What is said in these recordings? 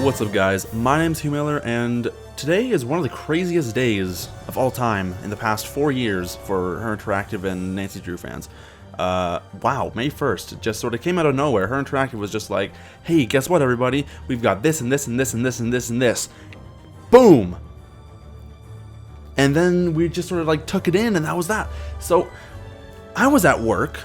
What's up, guys? My name's Hugh Miller, and today is one of the craziest days of all time in the past 4 years for Her Interactive and Nancy Drew fans. Wow, May 1st, it just sort of came out of nowhere. Her Interactive was just like, hey, guess what, everybody? We've got this and this and this and this and this and this. Boom! And then we just sort of like took it in, and that was that. So, I was at work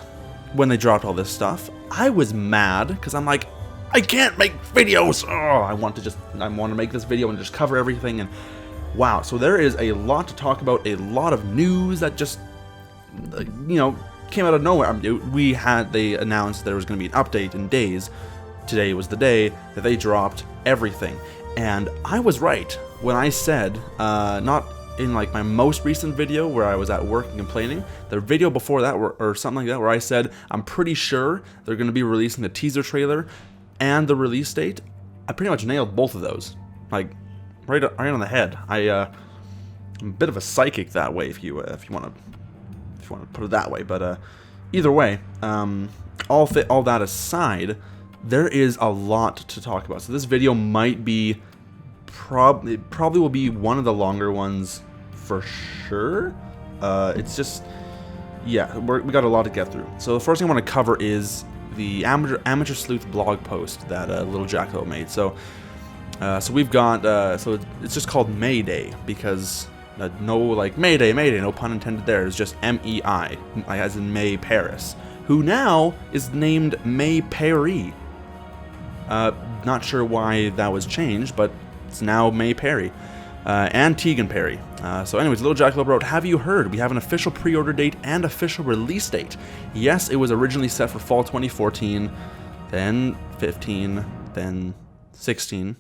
when they dropped all this stuff. I was mad, because I'm like, I can't make videos. Oh, I want to make this video and just cover everything. And wow, so there is a lot to talk about, a lot of news that just, came out of nowhere. They announced there was going to be an update in days. Today was the day that they dropped everything. And I was right when I said, not in like my most recent video where I was at work and complaining, the video before that or something like that, where I said, I'm pretty sure they're going to be releasing the teaser trailer and the release date. I pretty much nailed both of those, like right on the head. I'm a bit of a psychic that way, if you want to put it that way. But either way, all that aside, there is a lot to talk about. So this video might be probably will be one of the longer ones for sure. It's just, yeah, we got a lot to get through. So the first thing I want to cover is the Amateur Sleuth blog post that Little Jacko made. So we've got so it's just called May Day because no like Mayday, no pun intended there. It's just MEI, as in May Paris, who now is named May Perry. Not sure why that was changed, but it's now May Perry. And Tegan Perry. So anyways, Little Jackalope wrote, have you heard? We have an official pre-order date and official release date. Yes, it was originally set for fall 2014, then 15, then 16,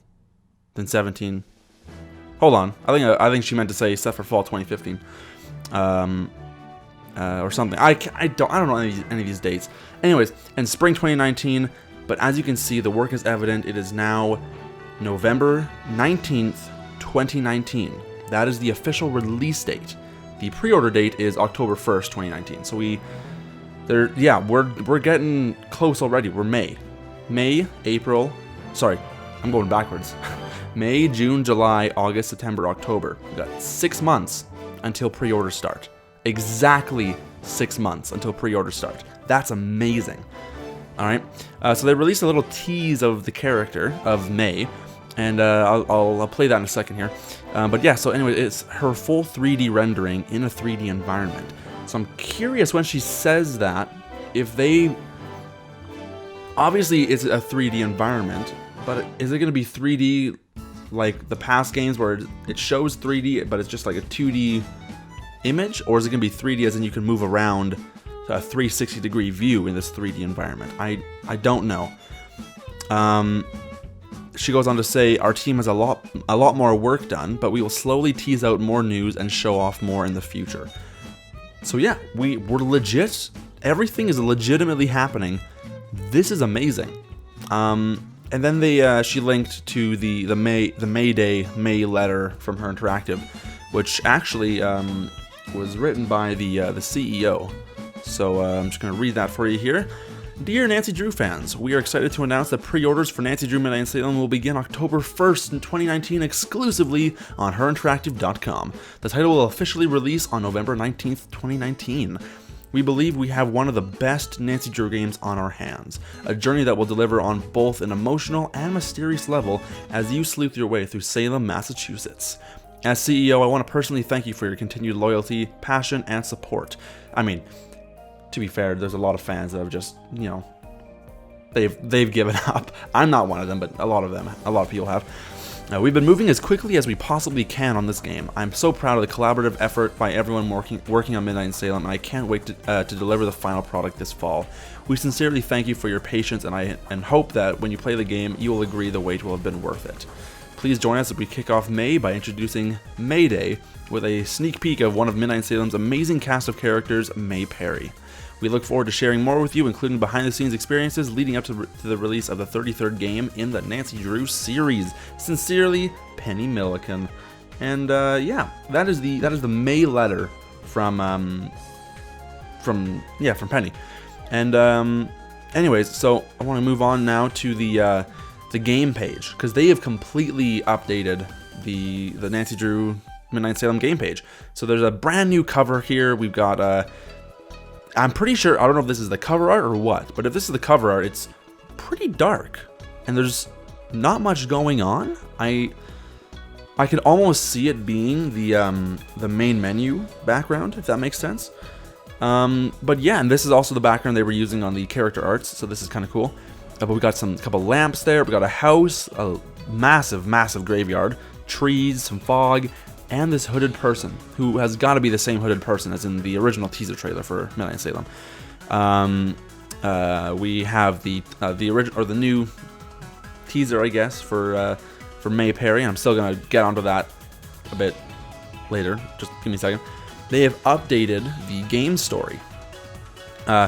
then 17. Hold on, I think she meant to say set for fall 2015, or something. I don't know any of these dates. Anyways, and spring 2019. But as you can see, the work is evident. It is now November 19th. 2019. That is the official release date. The pre-order date is October 1st, 2019. So we're getting close already. We're May, April. Sorry, I'm going backwards. May, June, July, August, September, October. We got 6 months until pre-orders start. Exactly 6 months until pre-orders start. That's amazing. All right. So they released a little tease of the character of May. And I'll play that in a second here. But yeah, so anyway, it's her full 3D rendering in a 3D environment. So I'm curious when she says that, if they... Obviously, it's a 3D environment, but is it going to be 3D like the past games where it shows 3D, but it's just like a 2D image? Or is it going to be 3D as in you can move around to a 360-degree view in this 3D environment? I don't know. She goes on to say, our team has a lot more work done, but we will slowly tease out more news and show off more in the future. So yeah, we're legit. Everything is legitimately happening. This is amazing. And then she linked to the May Day May letter from Her Interactive, which actually was written by the CEO. So I'm just going to read that for you here. Dear Nancy Drew fans, we are excited to announce that pre-orders for Nancy Drew Midnight in Salem will begin October 1st in 2019 exclusively on herinteractive.com. The title will officially release on November 19th, 2019. We believe we have one of the best Nancy Drew games on our hands, a journey that will deliver on both an emotional and mysterious level as you sleuth your way through Salem, Massachusetts. As CEO, I want to personally thank you for your continued loyalty, passion, and support. I mean, to be fair, there's a lot of fans that have just, they've given up. I'm not one of them, but a lot of people have. We've been moving as quickly as we possibly can on this game. I'm so proud of the collaborative effort by everyone working on Midnight in Salem, and I can't wait to deliver the final product this fall. We sincerely thank you for your patience, and hope that when you play the game, you will agree the wait will have been worth it. Please join us as we kick off May by introducing May Day with a sneak peek of one of Midnight in Salem's amazing cast of characters, May Perry. We look forward to sharing more with you, including behind-the-scenes experiences leading up to the release of the 33rd game in the Nancy Drew series. Sincerely, Penny Milliken. And yeah, that is the May letter from Penny. And anyways, so I want to move on now to the the game page, because they have completely updated the Nancy Drew Midnight Salem game page. So there's a brand new cover here. We've got I'm pretty sure, I don't know if this is the cover art or what, but if this is the cover art, it's pretty dark and there's not much going on. I could almost see it being the main menu background, if that makes sense. But yeah, and this is also the background they were using on the character arts, so this is kind of cool. But we got a couple lamps there. We got a house, a massive graveyard, trees, some fog, and this hooded person who has got to be the same hooded person as in the original teaser trailer for Midnight Salem. We have the original or the new teaser, I guess, for May Perry. And I'm still gonna get onto that a bit later. Just give me a second. They have updated the game story.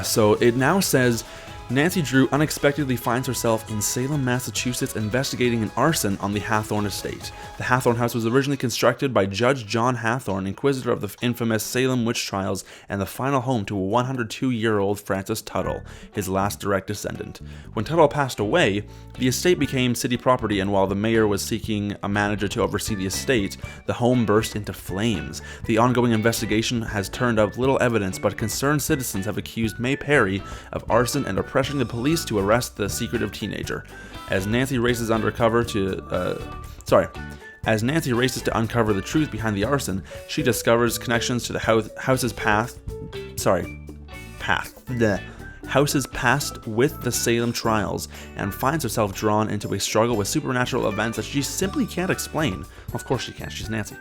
So it now says, Nancy Drew unexpectedly finds herself in Salem, Massachusetts, investigating an arson on the Hathorne estate. The Hathorne house was originally constructed by Judge John Hathorne, inquisitor of the infamous Salem witch trials, and the final home to a 102-year-old Francis Tuttle, his last direct descendant. When Tuttle passed away, the estate became city property, and while the mayor was seeking a manager to oversee the estate, the home burst into flames. The ongoing investigation has turned up little evidence, but concerned citizens have accused May Perry of arson and pressuring the police to arrest the secretive teenager. As Nancy races to uncover the truth behind the arson, she discovers connections to the house's past with the Salem trials, and finds herself drawn into a struggle with supernatural events that she simply can't explain. Well, of course she can't, she's Nancy.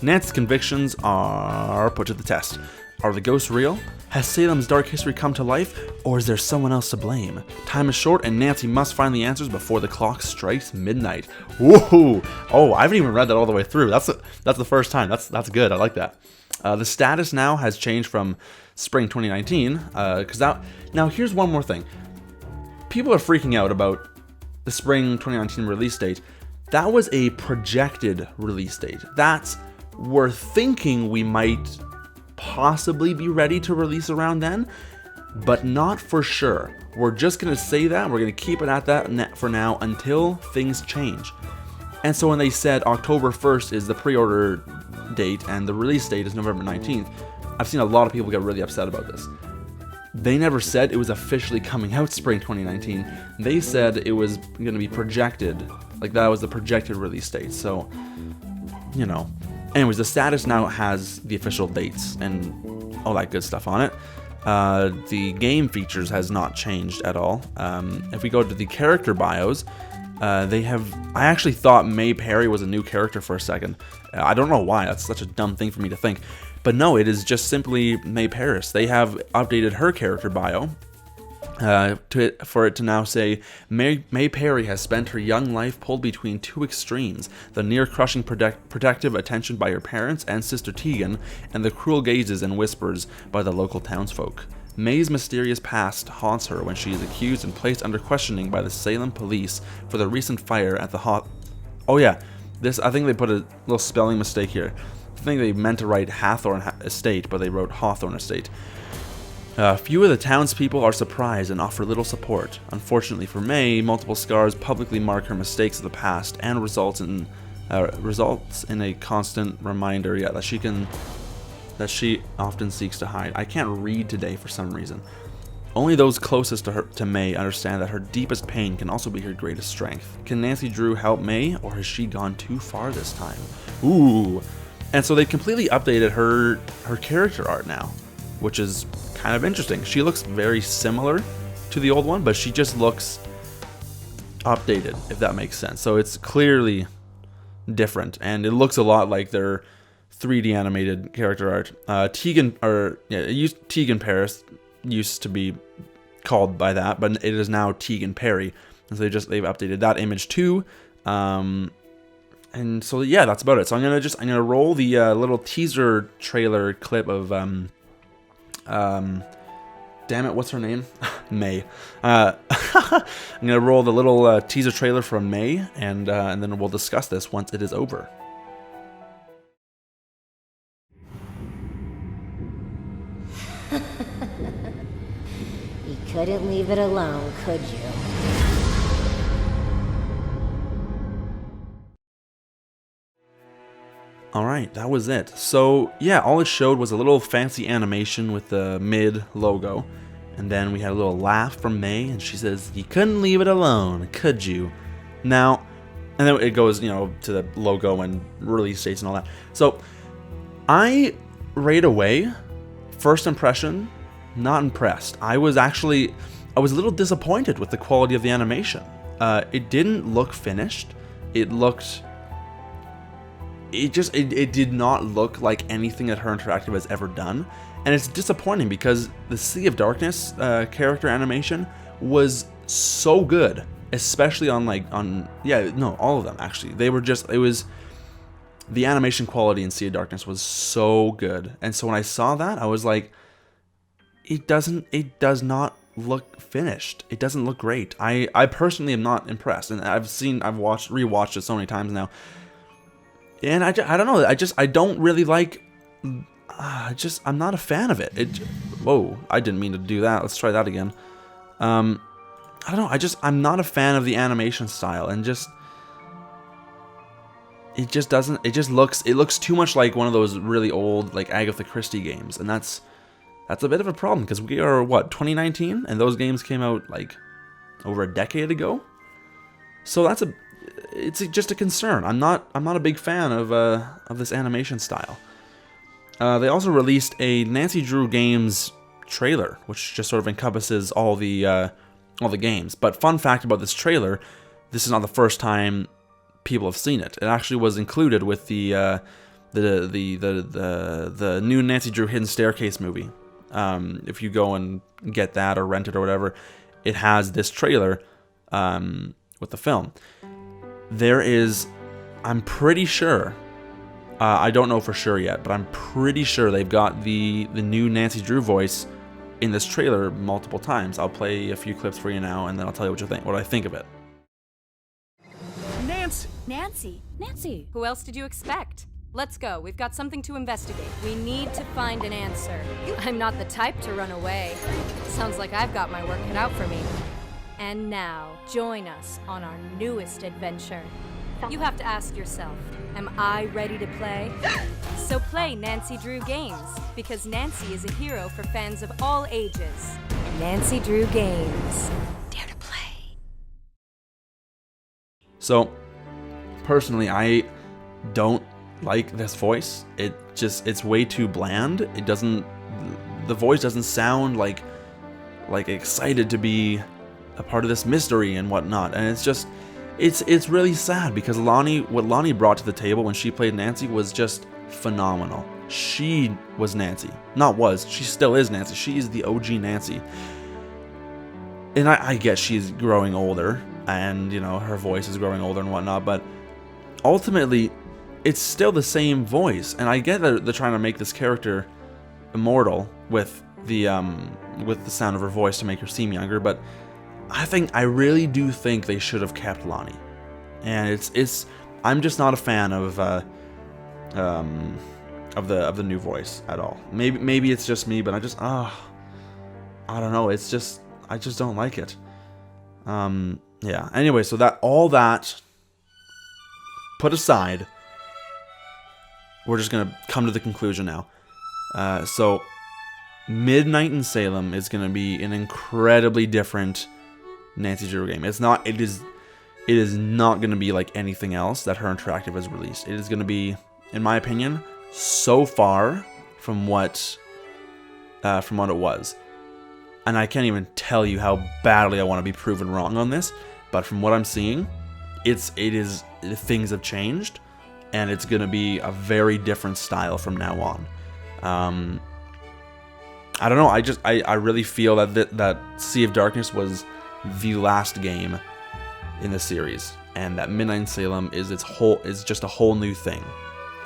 Nancy's convictions are put to the test. Are the ghosts real? Has Salem's dark history come to life, or is there someone else to blame? Time is short, and Nancy must find the answers before the clock strikes midnight. Woohoo! Oh, I haven't even read that all the way through. That's the first time. That's good. I like that. The status now has changed from spring 2019. Now here's one more thing. People are freaking out about the spring 2019 release date. That was a projected release date. We're thinking we might possibly be ready to release around then, but not for sure. We're just gonna say that. We're gonna keep it at that for now until things change. And so when they said October 1st is the pre-order date and the release date is November 19th, I've seen a lot of people get really upset about this. They never said it was officially coming out spring 2019. They said it was gonna be projected, like that was the projected release date. So, you know. Anyways, the status now has the official dates and all that good stuff on it. The game features has not changed at all. If we go to the character bios, I actually thought May Perry was a new character for a second. I don't know why, that's such a dumb thing for me to think. But no, it is just simply May Paris. They have updated her character bio for it to now say, May Perry has spent her young life pulled between two extremes, the near-crushing protective attention by her parents and sister Tegan, and the cruel gazes and whispers by the local townsfolk. May's mysterious past haunts her when she is accused and placed under questioning by the Salem police for the recent fire at the Oh yeah, I think they put a little spelling mistake here. I think they meant to write Hathorne Estate, but they wrote Hawthorne Estate. Few of the townspeople are surprised and offer little support. Unfortunately for May, multiple scars publicly mark her mistakes of the past and results in a constant reminder that she often seeks to hide. I can't read today for some reason. Only those closest to May understand that her deepest pain can also be her greatest strength. Can Nancy Drew help May, or has she gone too far this time? Ooh. And so they completely updated her character art now, which is kind of interesting. She looks very similar to the old one, but she just looks updated, if that makes sense. So it's clearly different, and it looks a lot like their 3D animated character art. Tegan Paris used to be called by that, but it is now Tegan Perry, and so they've updated that image too. And so yeah, that's about it. So I'm gonna roll the little teaser trailer clip of damn it, what's her name? May. I'm gonna roll the little teaser trailer from May, and then we'll discuss this once it is over. You couldn't leave it alone, could you? Alright, that was it. So, yeah, all it showed was a little fancy animation with the mid logo. And then we had a little laugh from May, and she says, "You couldn't leave it alone, could you?" Now, and then it goes, to the logo and release dates and all that. So, I, right away, first impression, not impressed. I was a little disappointed with the quality of the animation. It didn't look finished. It did not look like anything that Her Interactive has ever done. And it's disappointing because the Sea of Darkness character animation was so good, especially all of them actually. The animation quality in Sea of Darkness was so good. And so when I saw that, I was like, it does not look finished. It doesn't look great. I personally am not impressed. And rewatched it so many times now. And I don't know. I don't really like. I'm not a fan of it. Whoa! I didn't mean to do that. Let's try that again. I don't know. I'm not a fan of the animation style, and it just doesn't. It looks too much like one of those really old like Agatha Christie games, and that's a bit of a problem because we are 2019, and those games came out like over a decade ago. So it's just a concern. I'm not a big fan of this animation style. They also released a Nancy Drew Games trailer, which just sort of encompasses all the games. But fun fact about this trailer, this is not the first time people have seen it. It actually was included with the new Nancy Drew Hidden Staircase movie. If you go and get that or rent it or whatever, it has this trailer with the film. I'm pretty sure, I don't know for sure yet, but I'm pretty sure they've got the new Nancy Drew voice in this trailer multiple times. I'll play a few clips for you now, and then I'll tell you what I think of it. Nancy. Who else did you expect? Let's go. We've got something to investigate. We need to find an answer. I'm not the type to run away. Sounds like I've got my work cut out for me. And now, join us on our newest adventure. You have to ask yourself, am I ready to play? So play Nancy Drew Games, because Nancy is a hero for fans of all ages. Nancy Drew Games. Dare to play. So, personally, I don't like this voice. It's way too bland. The voice doesn't sound like excited to be a part of this mystery and whatnot, and it's really sad because what Lonnie brought to the table when she played Nancy was just phenomenal. She was Nancy. She still is Nancy. She is the OG Nancy. And I get she's growing older, and her voice is growing older and whatnot, but ultimately it's still the same voice. And I get that they're trying to make this character immortal with the sound of her voice to make her seem younger, but I really do think they should have kept Lonnie, and I'm just not a fan of the new voice at all. Maybe it's just me, but I don't know. I just don't like it. Yeah. Anyway, so all that put aside, we're just gonna come to the conclusion now. So Midnight in Salem is gonna be an incredibly different Nancy Drew game. It is not going to be like anything else that Her Interactive has released. It is going to be, in my opinion, so far from what it was. And I can't even tell you how badly I want to be proven wrong on this, but from what I'm seeing, things have changed, and it's going to be a very different style from now on. I don't know. I really feel that Sea of Darkness was the last game in the series, and that Midnight in Salem is just a whole new thing.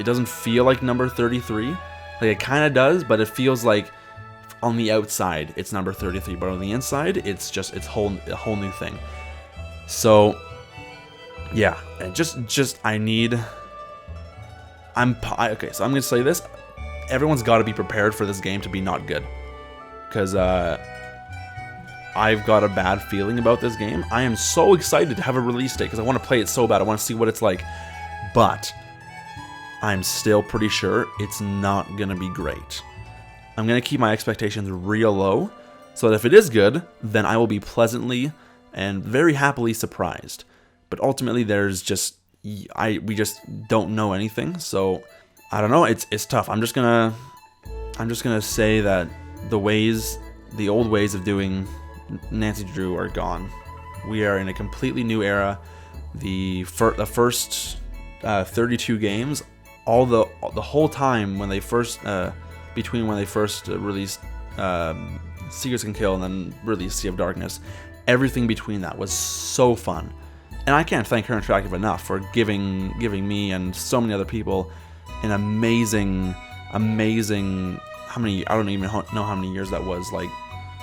It doesn't feel like number 33. Like, it kind of does, but it feels like on the outside it's number 33, but on the inside it's a whole new thing. So yeah, and okay, so I'm gonna say this: everyone's got to be prepared for this game to be not good, because I've got a bad feeling about this game. I am so excited to have a release date because I want to play it so bad. I want to see what it's like. But I'm still pretty sure it's not going to be great. I'm going to keep my expectations real low, so that if it is good, then I will be pleasantly and very happily surprised. But ultimately, there's just we just don't know anything, so I don't know. It's tough. I'm just gonna say that the old ways of doing Nancy Drew are gone. We are in a completely new era. The first 32 games, the whole time when they first between when they first released Secrets Can Kill and then released Sea of Darkness, everything between that was so fun. And I can't thank Her Interactive enough for giving me and so many other people an amazing, how many, I don't even know how many years that was, like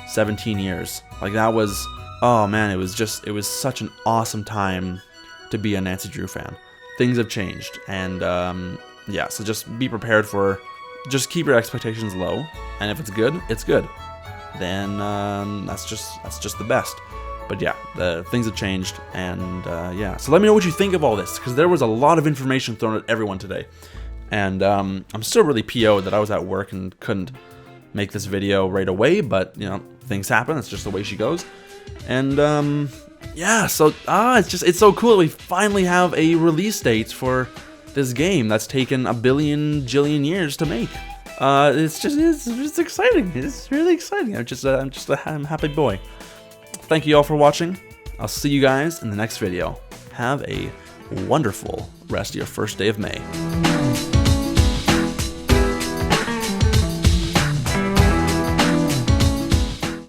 17 years. Like that was, oh man, it was such an awesome time to be a Nancy Drew fan. Things have changed, and yeah, so just be prepared just keep your expectations low, and if it's good, it's good. Then that's just the best. But yeah, the things have changed, and yeah. So let me know what you think of all this, because there was a lot of information thrown at everyone today, and I'm still really PO'd that I was at work and couldn't make this video right away. But you know, things happen. It's just the way she goes, and yeah. So it's so cool that we finally have a release date for this game that's taken a billion jillion years to make. It's just exciting. It's really exciting. I'm a happy boy. Thank you all for watching. I'll see you guys in the next video. Have a wonderful rest of your first day of May.